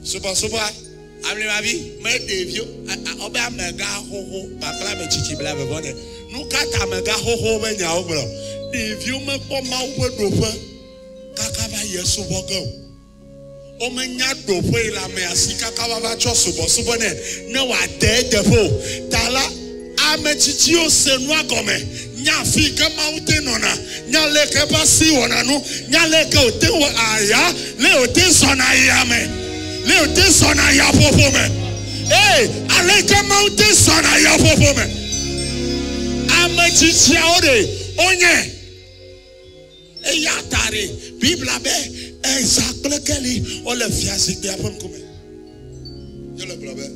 Super. Amle ma vie, mais devio, oba mega ho, papa me chichi bla be bonne. Nou kata mega ho be nya o bro. Devio me po ma wo do fa. Kaka ba yeso bogo. O me nya do fo ila me asika ka ba cho subo ne. Na wa de fo. Tala ame chichi o senu agome. Nya fi ka mountain ona. Nya leke ba si wona no. Nya leke o te wo aya, le o te sona ya me. Le te sona ya fofo me. Eh, aleka mountain sona ya fofo me. Amachichia ore onye. E ya tare Bibla be exactly keli o le fiasi pe apon kome. Yo le blabe.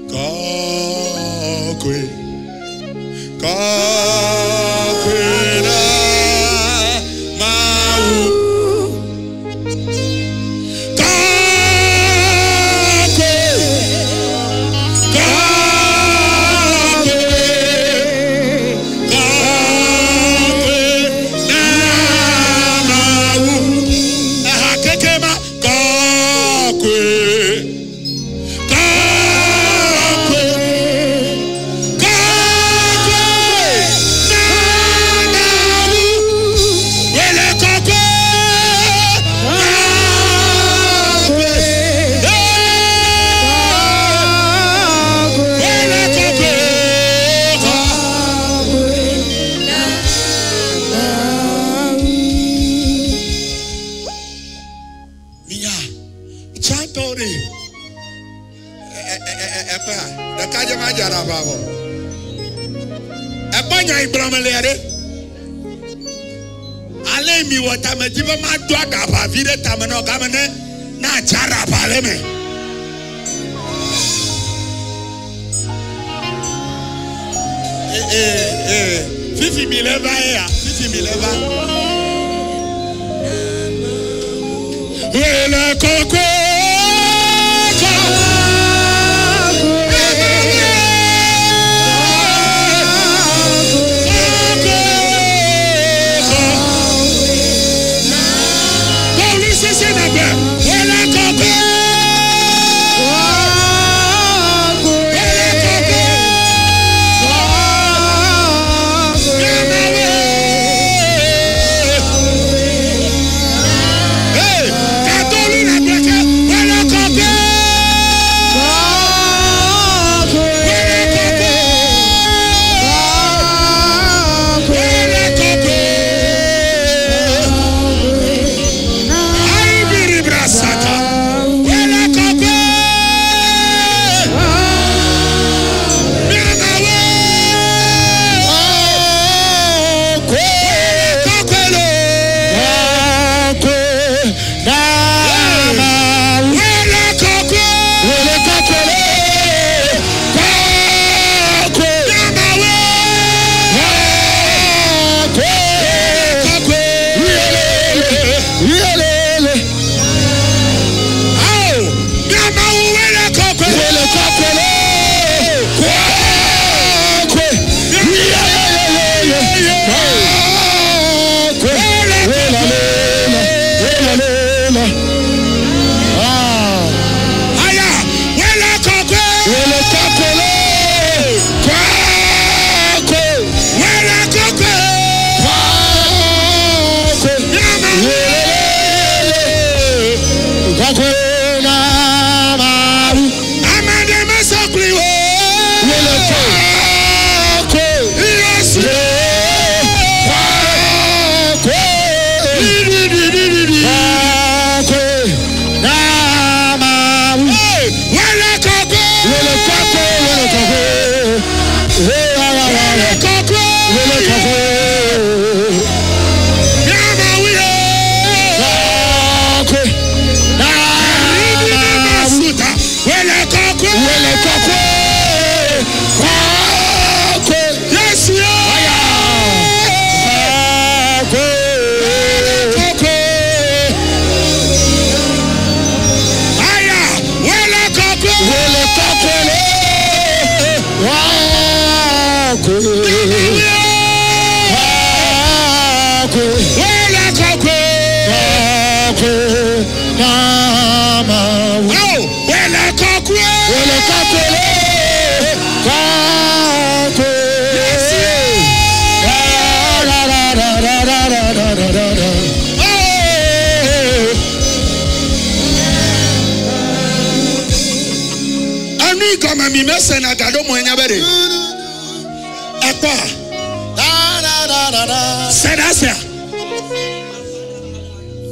Kakwe na mau.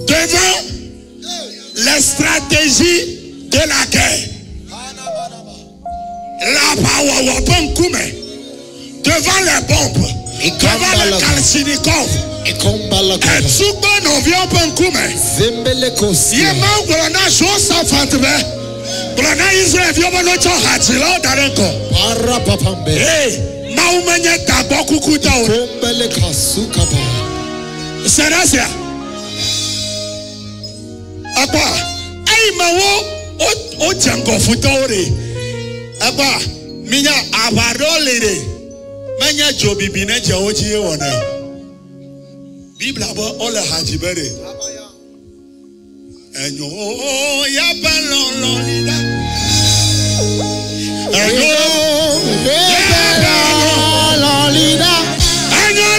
Devant les stratégies de la guerre, la power devant les bombes, devant les kalachnikov, et tout nous vient pas coumer. Yéma grana Josaphat be, grana Israël vient pas notre hatila darenko. Hey, maumenya taboku kutao. C'est là ça. Apa, aïe mawo o jango futore. Apa, minya abarolere. Manya jobi bine jaoji wona. Bible abo ole hajibere. Enyo ya balon lida. Enyo ya balon lida. Enyo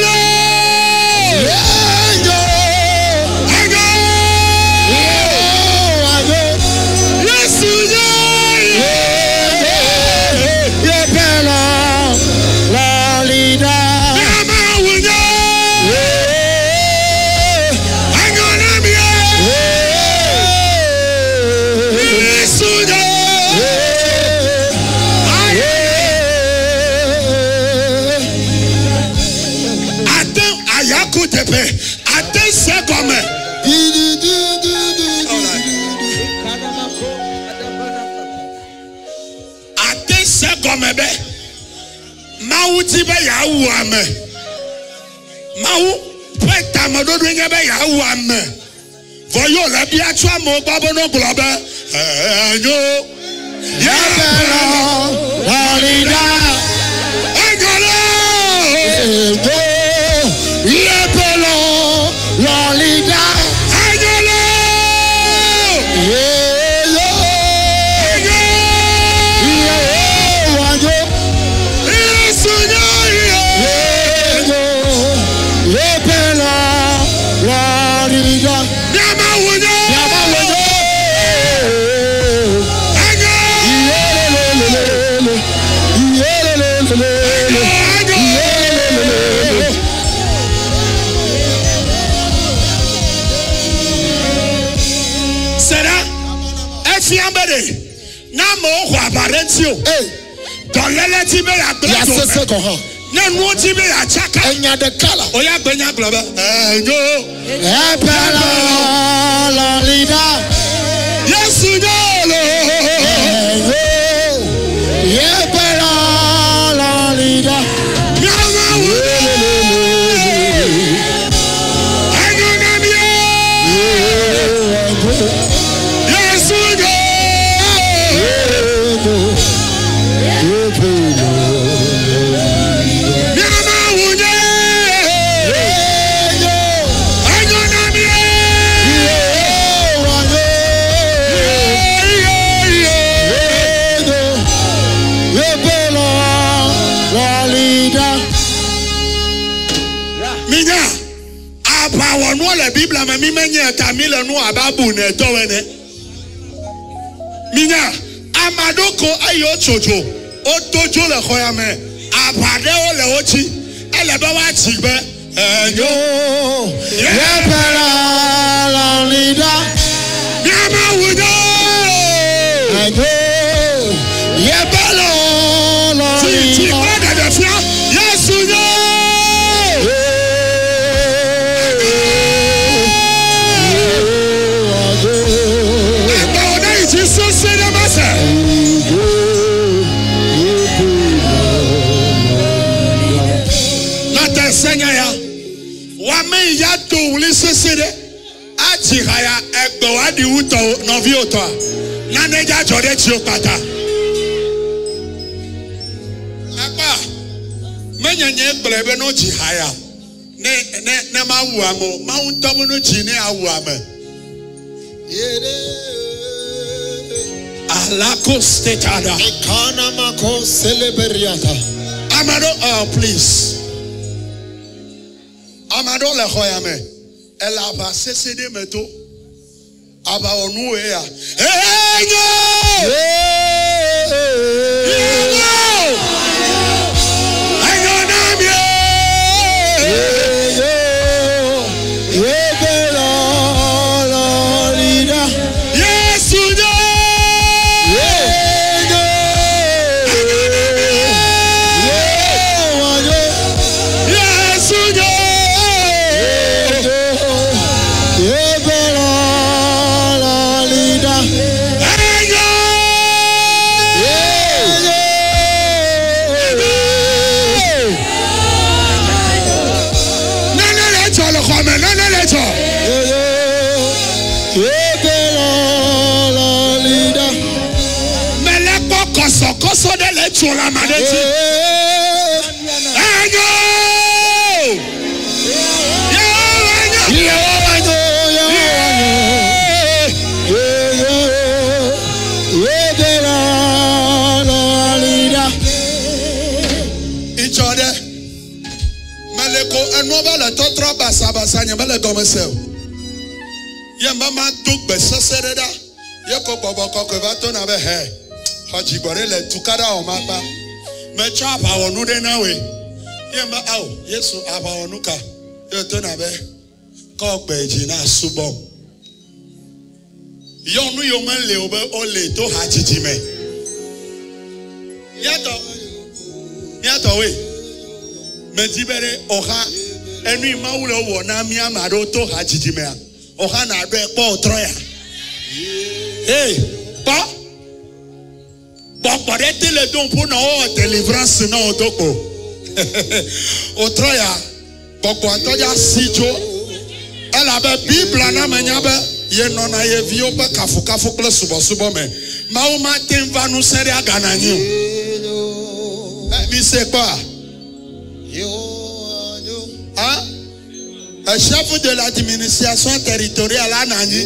Mau tiba ya uame. Mau peta madodo nyebe ya uame. Voyo la biachwa mo babo no globe. Enyo. Ya bela. Walida. Engolo. Enyo. Ya bela. Walida. Engolo. Dans l'élective à Glasgow, non, nous tibé à Chaka, et y a de Kala, ou y a Benya Globa, la Lida, yes, la Lida, la Bible ma mi menye tamile no ababu ne towene minya amadoko ayo chocho o tojo le khoya me abade o le ochi ele ba wa chi be enyo ye bela la lida nyama wudo enyo ye bela la lida ti de fia yesu yo ya to wuli sesede achihaya egbo wadi uto novi oto na neja jode ti o pata apa menyenye gblebe no chihaya ne ma wu amo ma unto no chi ne awu ame Alakostetada. Ekanamako celeberiata. Amado, please. Amado le khoyame. Elle a pas cessé de meto. Aba onu ea. Sur la maladie. Le tukada o mapa me chapa onu de na we yemba awo yesu aba onuka yo to na be ko gbeji na subo yonu yo man le obe ole to hajiji me yato we me jibere oha enu imawule wo na mi amado to hajiji me oha na do epo otroya pa bon, le don pour nos délivrance non doko. Otroya, boko antoya sijo. Elle avait Bible na menyabe ye nona ye vio pe kafu kle subo me. Mauma temva nous sere agananyo. Mi c'est quoi? Hein? Un chef de l'administration territoriale à Nani.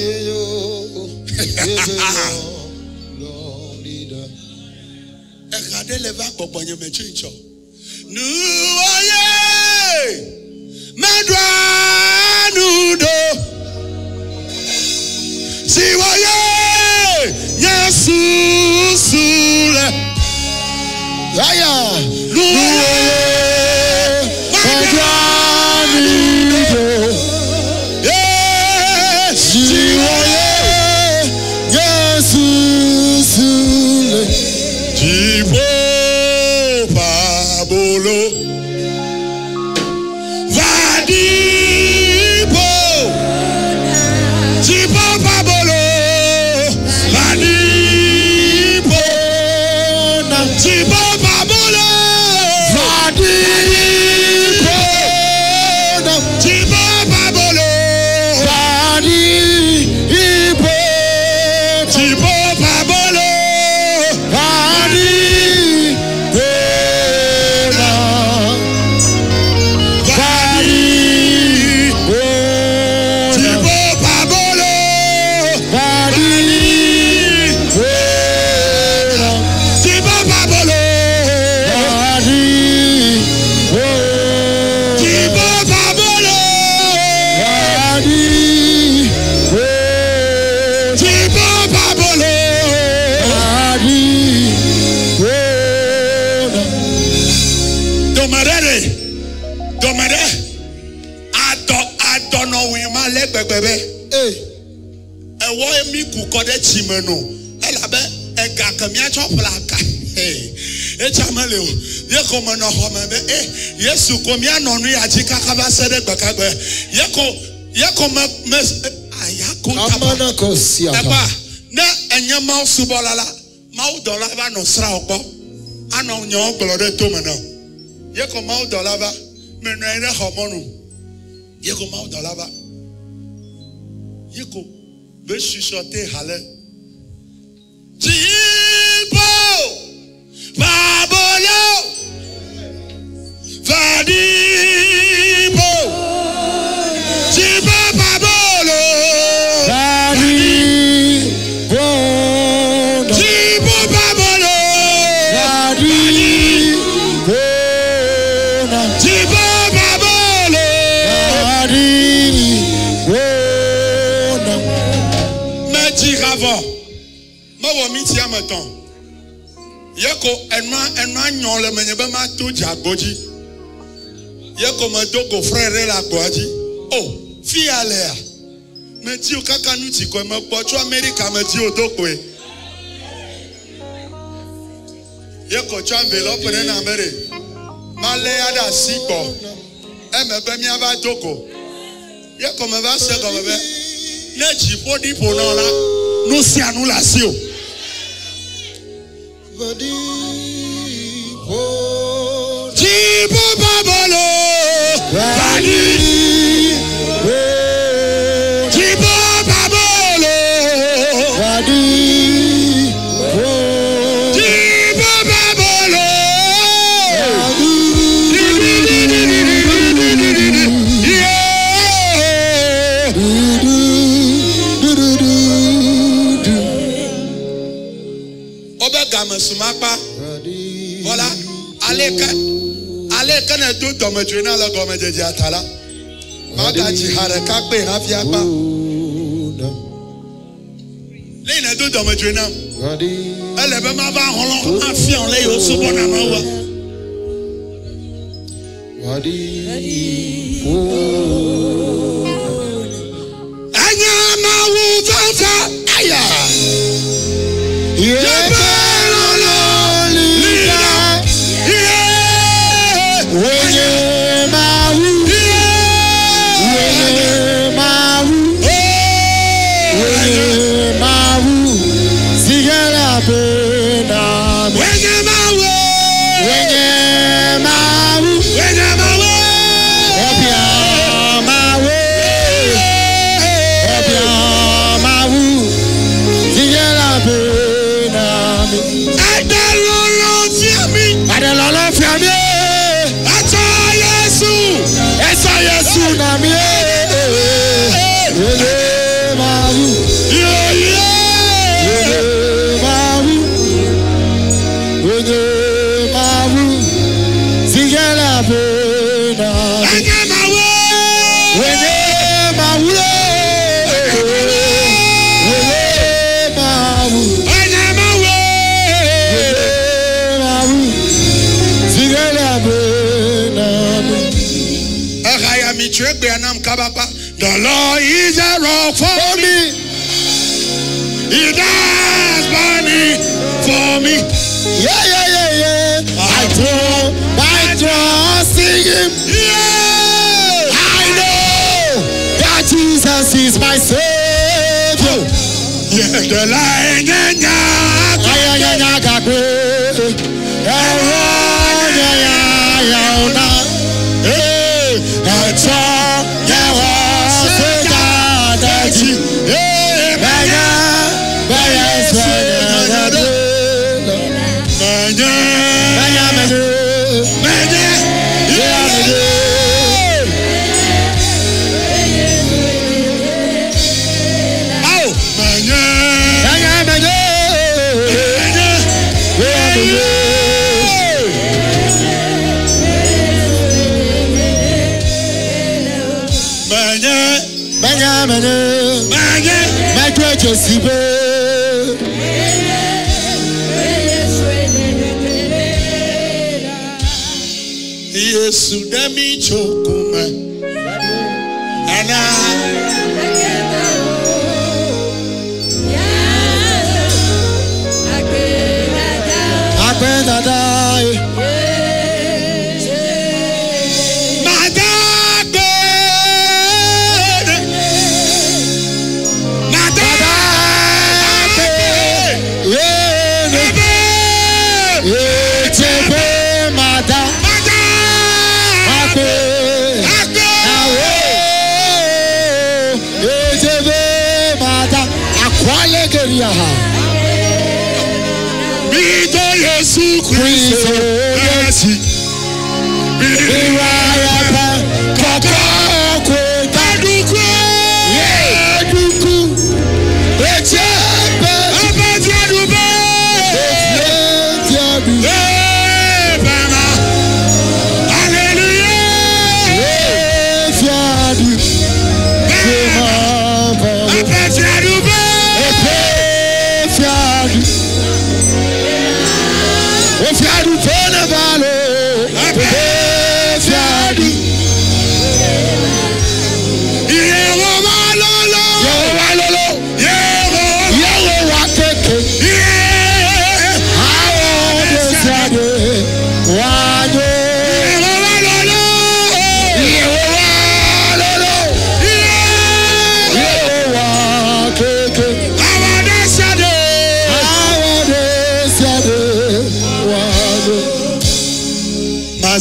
Regardez les vagues pour gagner mes chinchos. Nous voyons, mes doigts nous dos. Si voyez, Yesu soule. Aya, nous voyons, mes doigts nous dos. Si voyez, Yesu soule. Tipo Pabolo Vadipo Tipo Pabolo Vadipo Tipo Pabolo Vadipo Tipo Pabolo Vadipo Tipo Pabolo Chimeno, elle avait un gars comme y'a chop la et chamaleo, y'a comme un homme, et y'a sous combien non lui a dit qu'à sede bakabe, y'a comme Amanakosia. Na enyama subolala, mau dollar va no sra opo, ano nyon glore to mena. Y'a comme mau dollar va, mais non est hormone. Y'a comme mau dollar va, y'a comme be chuchoter halé. Tipo Pabolo Vadipo Tipo Pabolo Vadipo Tiravo. Ma miti amaton. Yako enwa nyon le menyebe ma to jagoji. Yako ma doko frère la goji. Oh, fi alea. Me ti o kaka nu ti ko me po cho America me ti o doko e. Yako cho envelope na mere. Ma le ada sipo. E me be mi aba doko. Yako me va se ko me be. Ne ji podi po na la. No si anu la si o. Jibo babolo, Vadi, Jibo babolo, Vadi, Jibo babolo, Obega mesumapa. Voilà, allez quand on tout dans le journal la gomme de Diatala. Magaji haraka pe rafia pa. Les na tout dans le journal. Elle est même avant on a fait on les au souvent na mawa. Anya mawu fafa aya. The Lord is a rock for me. He does money for me. Yeah. I trust in Him. Yeah. I know that Jesus is my Savior. Yeah, the lion Yesu demi chokuma ana Hallelujah.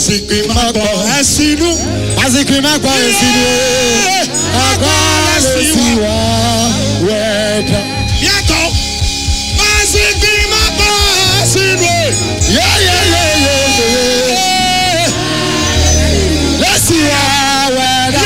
Azikwi Magbo Esinu. Azikwi Magbo Esinu. Agora siwa weda. Yato. Azikwi Magbo Esinu. Yeah. Let's see weda.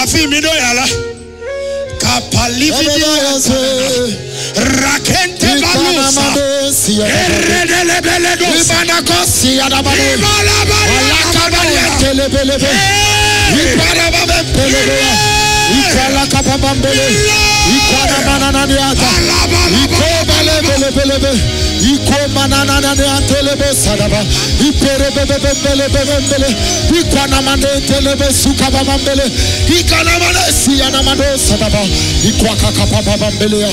Afi mido yala kapalividi rakente balusa eredelebele dosa Ibanakosi adabale alakabale telebelebe ibarababelebe ikala kapabambele ikana banana niata ikobelebelebe ikomanana niatelebe sadaba iperebebebelebele ikana mandelebe sukababambele ikana manesi anamado sadaba ikwaka kapabambele